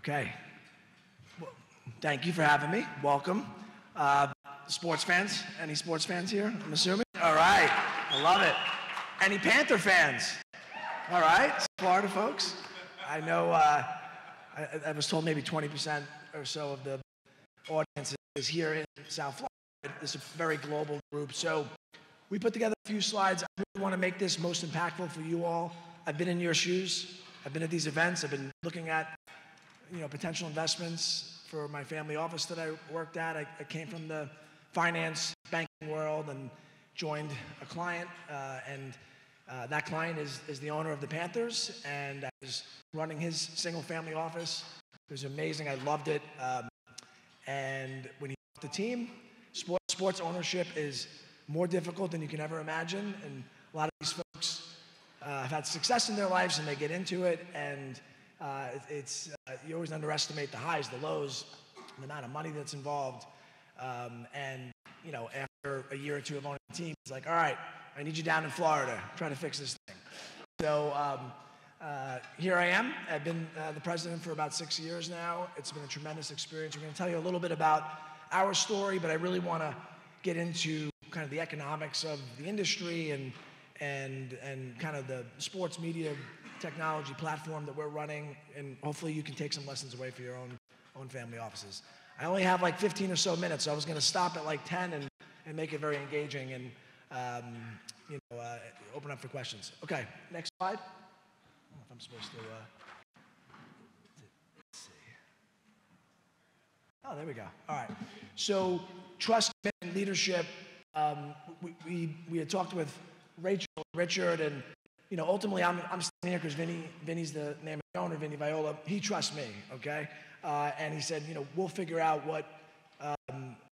Okay. Well, thank you for having me. Welcome. Sports fans? Any sports fans here, I'm assuming? All right. I love it. Any Panther fans? All right. Florida folks? I know I was told maybe 20% or so of the audience is here in South Florida. It's a very global group. So we put together a few slides. I really want to make this most impactful for you all. I've been in your shoes. I've been at these events. I've been looking at potential investments for my family office that I worked at. I came from the finance banking world and joined a client, and that client is the owner of the Panthers, and I was running his single-family office. It was amazing. I loved it. And when he bought the team, sports ownership is more difficult than you can ever imagine, and a lot of these folks have had success in their lives, and they get into it, and you always underestimate the highs, the lows, the amount of money that's involved. And after a year or two of owning the team, it's like, all right, I need you down in Florida. Try to fix this thing. So here I am. I've been the president for about 6 years now. It's been a tremendous experience. We're going to tell you a little bit about our story, but I really want to get into kind of the economics of the industry and kind of the sports media technology platform that we're running, and hopefully you can take some lessons away for your own family offices. I only have like 15 or so minutes, so I was going to stop at like 10 and make it very engaging and open up for questions. Okay, next slide. I don't know if I'm supposed to. Let's see. Oh, there we go. All right. So trust and leadership. We had talked with Rachel, Richard, and ultimately I'm standing here because Vinny's the name of the owner, Vinny Viola. He trusts me, okay? And he said, we'll figure out what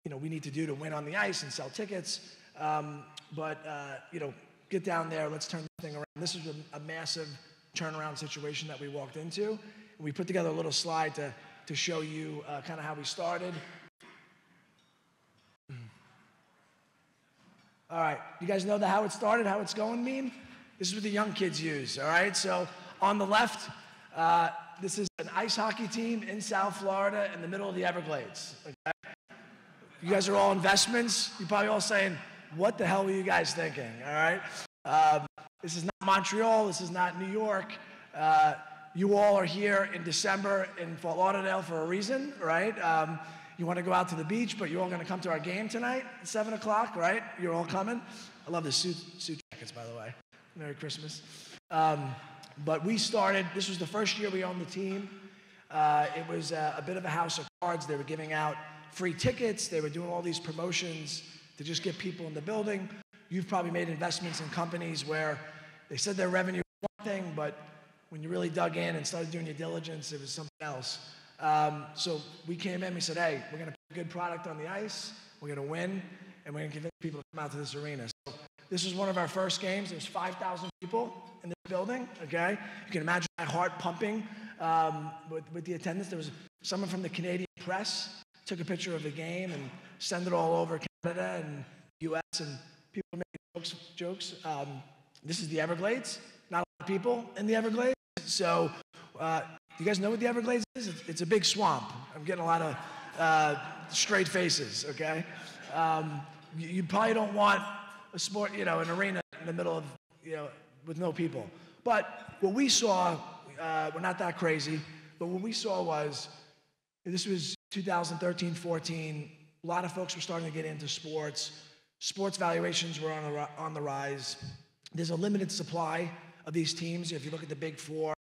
we need to do to win on the ice and sell tickets. But get down there. Let's turn this thing around. This is a massive turnaround situation that we walked into. And we put together a little slide to show you kind of how we started. All right, you guys know the how it started, how it's going meme? This is what the young kids use, all right? So on the left, this is an ice hockey team in South Florida in the middle of the Everglades, okay? You guys are all investments. You're probably all saying, what the hell were you guys thinking, all right? This is not Montreal. This is not New York. You all are here in December in Fort Lauderdale for a reason, right? You want to go out to the beach, but you're all going to come to our game tonight at 7 o'clock, right? You're all coming. I love the suit jackets, by the way. Merry Christmas. But we started, this was the first year we owned the team. It was a bit of a house of cards. They were giving out free tickets. They were doing all these promotions to just get people in the building. You've probably made investments in companies where they said their revenue was one thing, but when you really dug in and started doing your diligence, it was something else. So we came in, we said, hey, we're going to put a good product on the ice, we're going to win, and we're going to convince people to come out to this arena. So this was one of our first games. There's 5,000 people in this building, okay? You can imagine my heart pumping with the attendance. There was someone from the Canadian press, took a picture of the game and sent it all over Canada and US, and people made jokes. This is the Everglades. Not a lot of people in the Everglades. So you guys know what the Everglades is? It's a big swamp. I'm getting a lot of straight faces, okay? You probably don't want a sport, an arena in the middle of, with no people. But what we saw, we're not that crazy, but what we saw was, this was 2013, 14, a lot of folks were starting to get into sports. Sports valuations were on the rise. There's a limited supply of these teams. If you look at the big four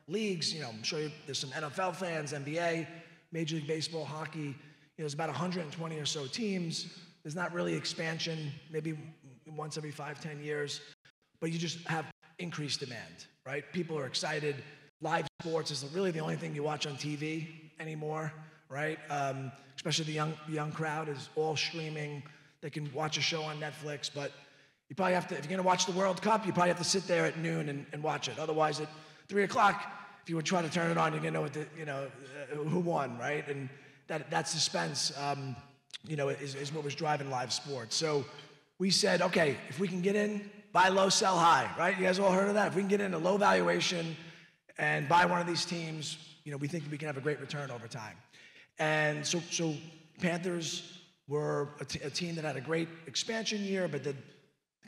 leagues, I'm sure there's some NFL fans, NBA, Major League Baseball, hockey. There's about 120 or so teams. There's not really expansion, maybe once every 5-10 years, but you just have increased demand, right? People are excited. Live sports is really the only thing you watch on TV anymore, right? Especially the young crowd is all streaming. They can watch a show on Netflix, but you probably have to, if you're going to watch the World Cup, you probably have to sit there at noon and watch it. Otherwise, at 3 o'clock, if you would try to turn it on, you're going to know who won, right? And that suspense, is what was driving live sports. So we said, okay, if we can get in, buy low, sell high, right? You guys all heard of that? If we can get in a low valuation and buy one of these teams, we think we can have a great return over time. And so Panthers were a team that had a great expansion year, but the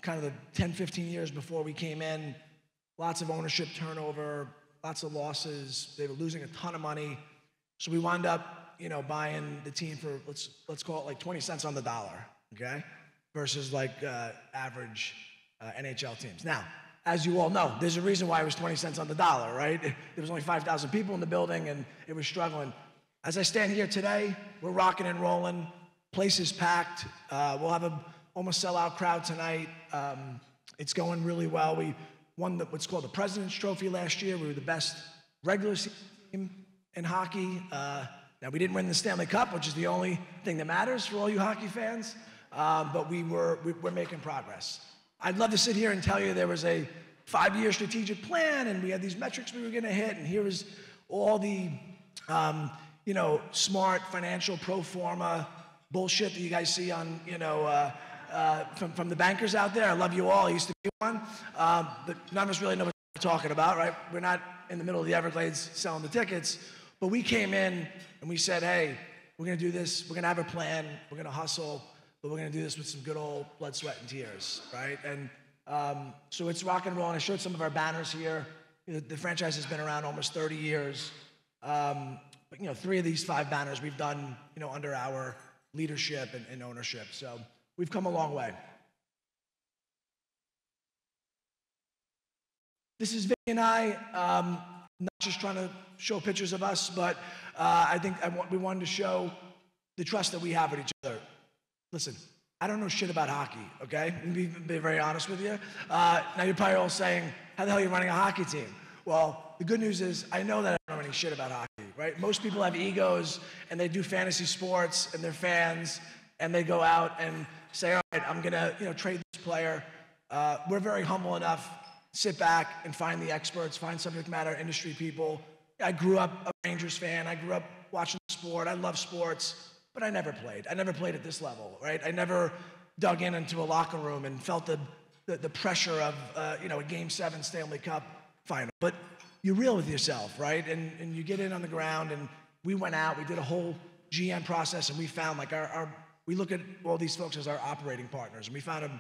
kind of the 10, 15 years before we came in, lots of ownership turnover, lots of losses. They were losing a ton of money. So we wound up, buying the team for, let's call it like 20 cents on the dollar, okay? Versus like average NHL teams. Now, as you all know, there's a reason why it was 20 cents on the dollar, right? There was only 5,000 people in the building and it was struggling. As I stand here today, we're rocking and rolling. Place is packed. We'll have a almost sellout crowd tonight. It's going really well. We won what's called the President's Trophy last year. We were the best regular season team in hockey. Now, we didn't win the Stanley Cup, which is the only thing that matters for all you hockey fans, but we're making progress. I'd love to sit here and tell you there was a 5-year strategic plan, and we had these metrics we were going to hit, and here was all the smart financial pro forma bullshit that you guys see on, from the bankers out there. I love you all. I used to be one. But none of us really know what we're talking about, right? We're not in the middle of the Everglades selling the tickets. But we came in and we said, hey, we're going to do this. We're going to have a plan. We're going to hustle. But we're going to do this with some good old blood, sweat, and tears, right? And so it's rock and roll. And I showed some of our banners here. The franchise has been around almost 30 years. But, 3 of these 5 banners we've done, under our leadership and ownership. So we've come a long way. This is Vic and I, not just trying to show pictures of us, but I think we wanted to show the trust that we have with each other. Listen, I don't know shit about hockey, okay? Let me be very honest with you. Now you're probably all saying, how the hell are you running a hockey team? Well, the good news is I know that I don't know any shit about hockey, right? Most people have egos and they do fantasy sports and they're fans and they go out and say, all right, I'm gonna trade this player. We're very humble enough, sit back and find the experts, find subject matter industry people. I grew up a Rangers fan. I grew up watching sport. I love sports, but I never played. I never played at this level, right? I never dug into a locker room and felt the pressure of a Game 7 Stanley Cup final. But you're real with yourself, right? And you get in on the ground, and we went out, we did a whole GM process, and we found like we look at all these folks as our operating partners. And we found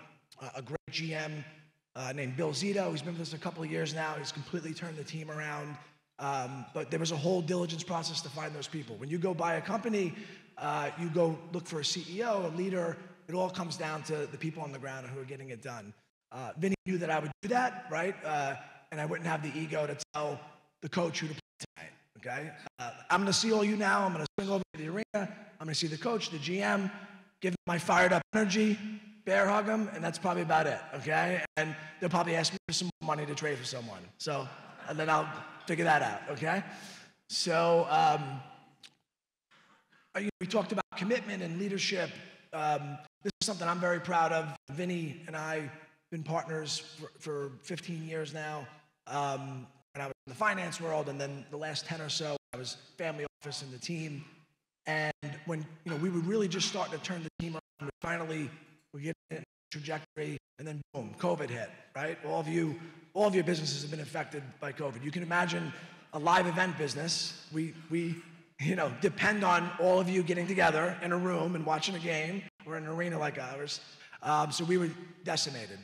a great GM named Bill Zito. He's been with us a couple of years now. He's completely turned the team around. But there was a whole diligence process to find those people. When you go buy a company, you go look for a CEO, a leader. It all comes down to the people on the ground who are getting it done. Vinny knew that I would do that, right? And I wouldn't have the ego to tell the coach who to play tonight, okay? I'm going to see all you now. I'm going to swing over to the arena. I'm going to see the coach, the GM, give them my fired up energy, bear hug them, and that's probably about it, okay? And they'll probably ask me for some money to trade for someone. So, and then I'll figure that out, okay? So, we talked about commitment and leadership. This is something I'm very proud of. Vinny and I have been partners for 15 years now. When I was in the finance world, and then the last 10 or so, I was family office in the team. And when we were really just starting to turn the team around, we get in a trajectory, and then boom, COVID hit, right? All of your businesses have been affected by COVID. You can imagine a live event business. We depend on all of you getting together in a room and watching a game or an arena like ours. So we were decimated.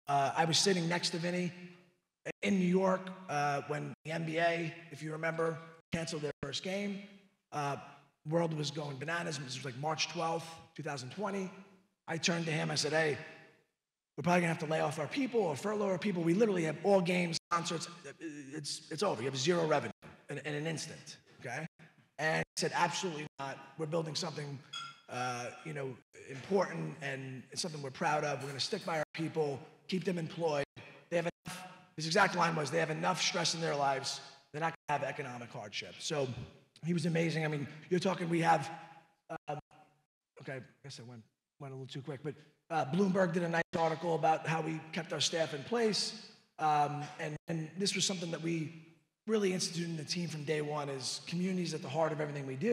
I was sitting next to Vinny in New York when the NBA, if you remember, canceled their first game. World was going bananas. This was like March 12th, 2020. I turned to him. I said, hey, we're probably going to have to lay off our people or furlough our people. We literally have all games, concerts. It's over. You have zero revenue in an instant, okay? And he said, absolutely not. We're building something, important, and it's something we're proud of. We're going to stick by our people, keep them employed. They have enough, his exact line was, they have enough stress in their lives. They're not going to have economic hardship. So he was amazing. I mean, you're talking, we have, okay, I guess I went a little too quick, but Bloomberg did a nice article about how we kept our staff in place. And this was something that we really instituted in the team from day one, is communities at the heart of everything we do.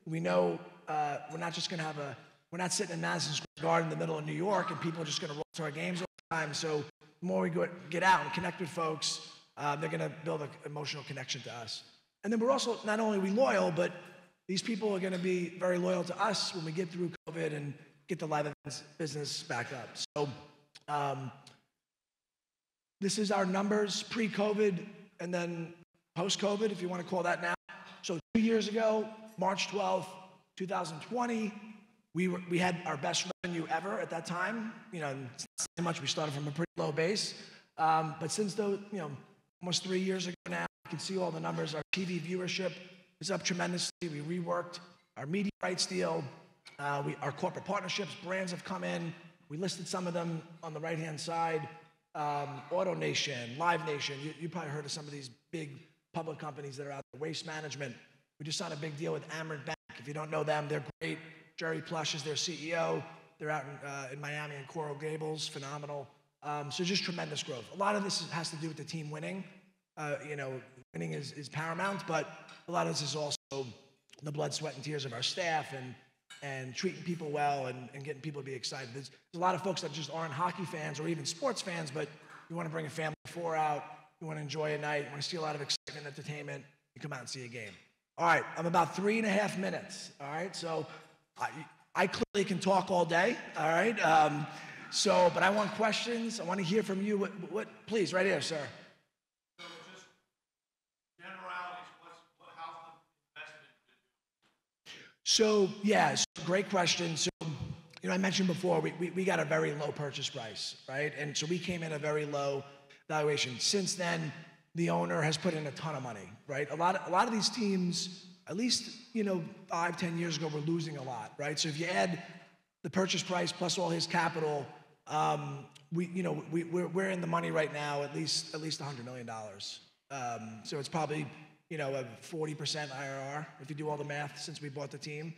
We know we're not just going to we're not sitting in Madison Square Garden in the middle of New York and people are just going to roll to our games all the time. So the more we get out and connect with folks, they're going to build an emotional connection to us. And then we're also, not only are we loyal, but these people are going to be very loyal to us when we get through COVID and get the live events business back up. So this is our numbers pre-COVID and then post-COVID, if you want to call that now. So 2 years ago, March 12th, 2020, we had our best revenue ever at that time. You know, it's not so much, we started from a pretty low base. But since those, you know, almost 3 years ago now, you can see all the numbers. Our TV viewership is up tremendously. We reworked our media rights deal. Our corporate partnerships, brands have come in. We listed some of them on the right-hand side. AutoNation, Live Nation. You probably heard of some of these big public companies that are out there. Waste Management. We just signed a big deal with Amerant Bank. If you don't know them, they're great. Jerry Plush is their CEO. They're out in Miami and Coral Gables. Phenomenal. So just tremendous growth. A lot of this has to do with the team winning. You know, winning is paramount, but a lot of this is also the blood, sweat, and tears of our staff and treating people well and getting people to be excited. There's a lot of folks that just aren't hockey fans or even sports fans, but you want to bring a family of four out, you want to enjoy a night, you want to see a lot of excitement, entertainment, you come out and see a game. All right, I'm about 3.5 minutes, all right? So I clearly can talk all day, all right? But I want questions. I want to hear from you. What please, right here, sir. So just generalities, how's the investment been doing? So, yeah, great question. So, you know, I mentioned before, we got a very low purchase price, right? And so we came in a very low valuation. Since then, the owner has put in a ton of money, right? A lot of these teams, at least, you know, 5-10 years ago, were losing a lot, right? So if you add the purchase price plus all his capital, we're in the money right now, at least $100 million. So it's probably, you know, a 40% IRR if you do all the math since we bought the team.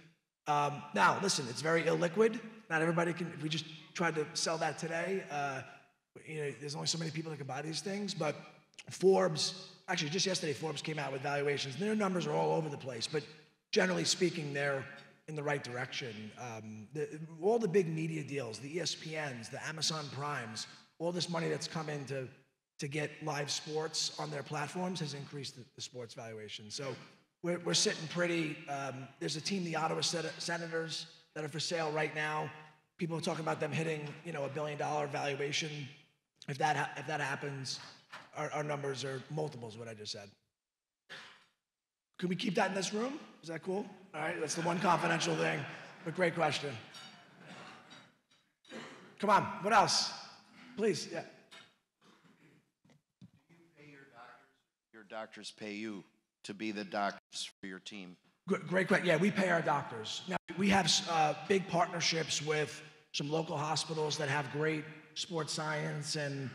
Now, listen, it's very illiquid. Not everybody can. If we just tried to sell that today, you know, there's only so many people that can buy these things. But Forbes, actually, just yesterday, Forbes came out with valuations. Their numbers are all over the place, but generally speaking, they're in the right direction. All the big media deals, the ESPNs, the Amazon Primes, all this money that's come in to get live sports on their platforms has increased the sports valuation. So we're sitting pretty. There's a team, the Ottawa Senators, that are for sale right now. People are talking about them hitting, you know, $1 billion valuation. If that happens, our numbers are multiples of what I just said. Can we keep that in this room? Is that cool? All right, that's the one confidential thing, but great question. Come on, what else? Please, yeah. Do you pay your doctors? Your doctors pay you to be the doctors for your team? Great question. Yeah, we pay our doctors. Now, we have big partnerships with some local hospitals that have great sports science and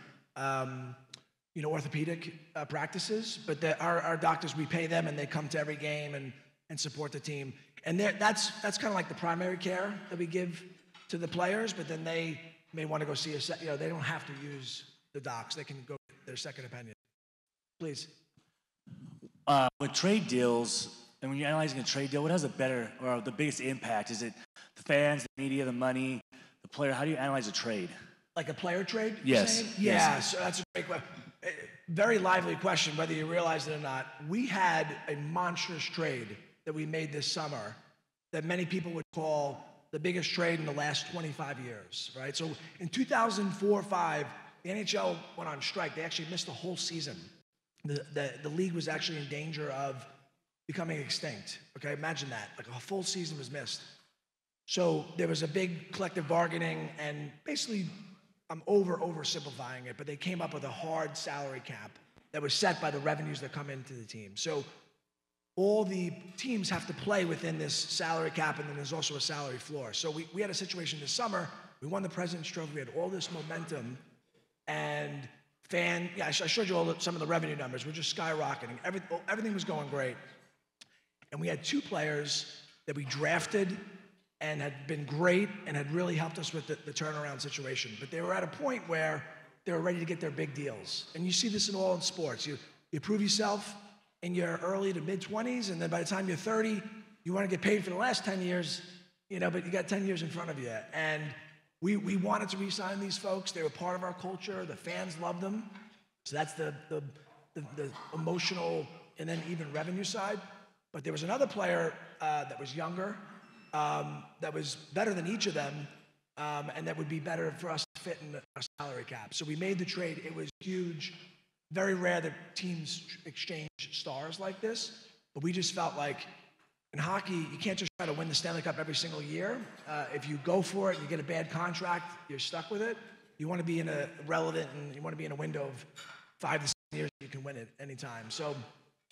you know, orthopedic practices, but our doctors, we pay them and they come to every game and support the team. And that's kind of like the primary care that we give to the players, but then they may want to go see you know, they don't have to use the docs. They can go get their second opinion. Please. With trade deals, and when you're analyzing a trade deal, what has a better or the biggest impact? Is it the fans, the media, the money, the player? How do you analyze a trade? Like a player trade? Yes. Yeah, yes. So that's a great question. Very lively question, whether you realize it or not. We had a monstrous trade that we made this summer that many people would call the biggest trade in the last 25 years, right? So in 2004-05, the NHL went on strike. They actually missed the whole season. The league was actually in danger of becoming extinct, okay? Imagine that, like a full season was missed. So there was a big collective bargaining, and basically, I'm oversimplifying it, but they came up with a hard salary cap that was set by the revenues that come into the team. So all the teams have to play within this salary cap, and then there's also a salary floor. So we had a situation this summer. We won the President's Trophy. We had all this momentum, and I showed you some of the revenue numbers. We're just skyrocketing. Everything was going great. And we had two players that we drafted and had been great and had really helped us with the turnaround situation. But they were at a point where they were ready to get their big deals. And you see this in sports. You prove yourself in your early to mid-20s, and then by the time you're 30, you want to get paid for the last 10 years, you know, but you got 10 years in front of you. And we wanted to re-sign these folks. They were part of our culture. The fans loved them. So that's the emotional and then even revenue side. But there was another player that was younger, that was better than each of them, and that would be better for us to fit in our salary cap. So we made the trade. It was huge. Very rare that teams exchange stars like this, but we just felt like in hockey, you can't just try to win the Stanley Cup every single year. If you go for it and you get a bad contract, you're stuck with it. You want to be in a relevant, and you want to be in a window of 5 to 7 years you can win it anytime. So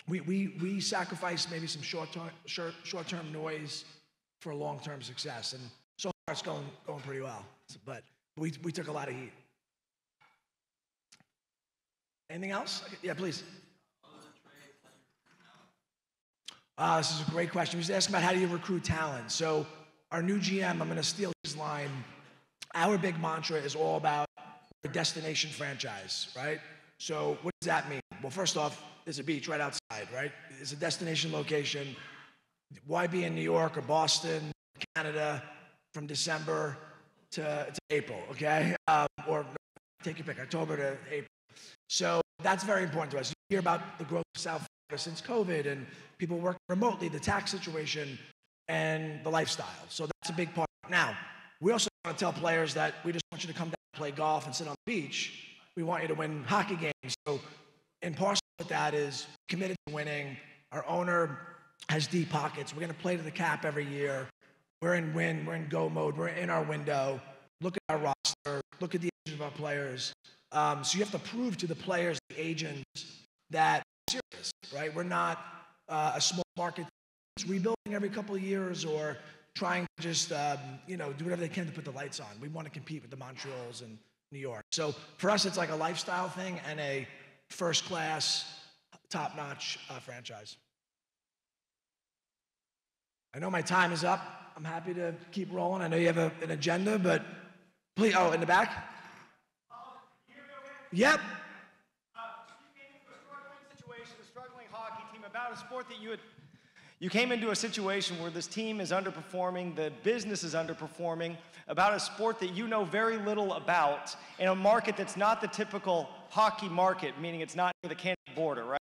we sacrificed maybe some short-term noise for long-term success, and so far it's going pretty well. But we took a lot of heat. Anything else? Yeah, please. This is a great question. He was asking about how do you recruit talent. So our new GM, I'm going to steal his line. Our big mantra is all about a destination franchise, right? So what does that mean? Well, first off, there's a beach right outside, right? It's a destination location. Why be in New York or Boston, Canada, from December to April, okay? Or take your pick, October to April. So that's very important to us. You hear about the growth of South Florida since COVID and people working remotely, the tax situation, and the lifestyle. So that's a big part. Now, we also want to tell players that we just want you to come down and play golf and sit on the beach. We want you to win hockey games. So in parcel with that is committed to winning. Our owner has deep pockets. We're going to play to the cap every year. We're in win. We're in go mode. We're in our window. Look at our roster. Look at the age of our players. So you have to prove to the players, the agents, that we're serious, right? We're not a small market rebuilding every couple of years or trying to just, do whatever they can to put the lights on. We want to compete with the Montreals and New York. So for us, it's like a lifestyle thing and a first-class, top-notch franchise. I know my time is up. I'm happy to keep rolling. I know you have an agenda, but please, in the back? Yep. You came into a struggling situation, a struggling hockey team, about a sport that you came into a situation where this team is underperforming, the business is underperforming, about a sport that you know very little about, in a market that's not the typical hockey market, meaning it's not near the Canada border, right?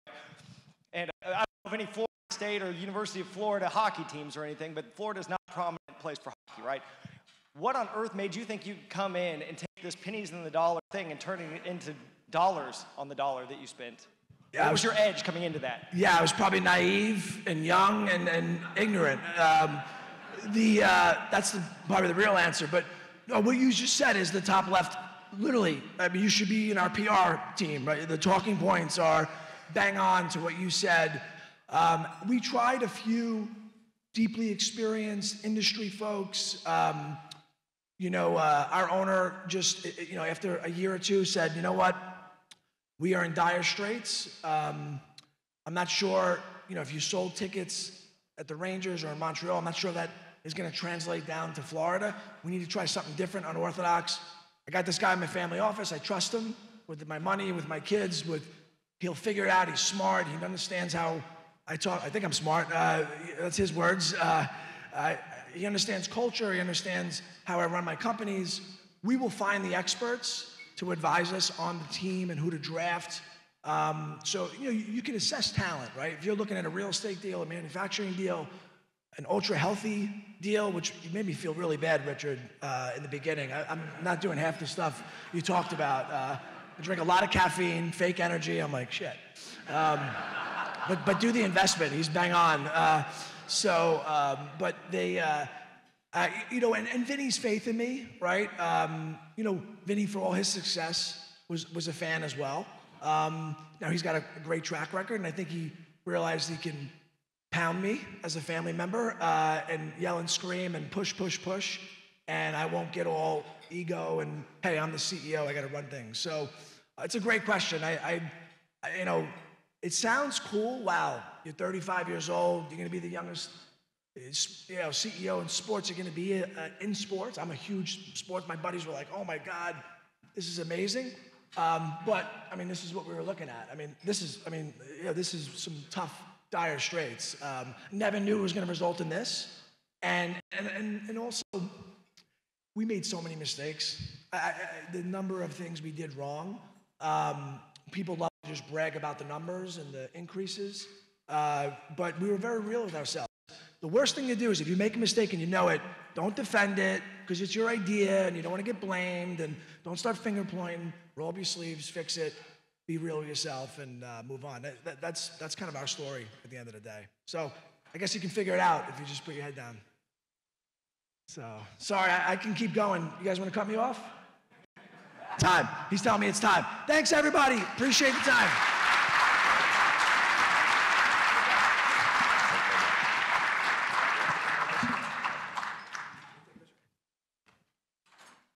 And I don't know if any Florida State or University of Florida hockey teams or anything, but Florida's not a prominent place for hockey, right? What on earth made you think you could come in and take this pennies on the dollar thing and turn it into dollars on the dollar that you spent? Yeah, what was your edge coming into that? Yeah, I was probably naive and young and ignorant. That's probably the real answer. But what you just said is the top left. Literally, I mean, you should be in our PR team, right? The talking points are bang on to what you said. We tried a few deeply experienced industry folks. Our owner just, after a year or two said, you know what? We are in dire straits. I'm not sure, if you sold tickets at the Rangers or in Montreal, I'm not sure that is going to translate down to Florida. We need to try something different, unorthodox. I got this guy in my family office. I trust him with my money, with my kids. He'll figure it out. He's smart. He understands how I talk. I think I'm smart. That's his words. He understands culture. He understands how I run my companies. We will find the experts to advise us on the team and who to draft. So you can assess talent, right? If you're looking at a real estate deal, a manufacturing deal, an ultra healthy deal, which you made me feel really bad, Richard, in the beginning. I'm not doing half the stuff you talked about. I drink a lot of caffeine, fake energy. I'm like, shit. But do the investment. He's bang on. But they, and Vinny's faith in me, right? Vinny, for all his success, was a fan as well. Now he's got a great track record, and I think he realized he can pound me as a family member and yell and scream and push, and I won't get all ego and, hey, I'm the CEO, I got to run things. So it's a great question. It sounds cool. Wow, you're 35 years old. You're going to be the youngest, CEO in sports. You're going to be in sports. I'm a huge sports. My buddies were like, "Oh my God, this is amazing." But I mean, this is what we were looking at. This is some tough, dire straits. Never knew it was going to result in this, and also, we made so many mistakes. The number of things we did wrong. People love to just brag about the numbers and the increases. but we were very real with ourselves. The worst thing to do is if you make a mistake and you know it, don't defend it because it's your idea and you don't want to get blamed, and don't start finger pointing. Roll up your sleeves, fix it, be real with yourself, and move on. That's kind of our story at the end of the day. So I guess you can figure it out if you just put your head down. So sorry, I can keep going. You guys want to cut me off? Time. He's telling me it's time. Thanks, everybody. Appreciate the time.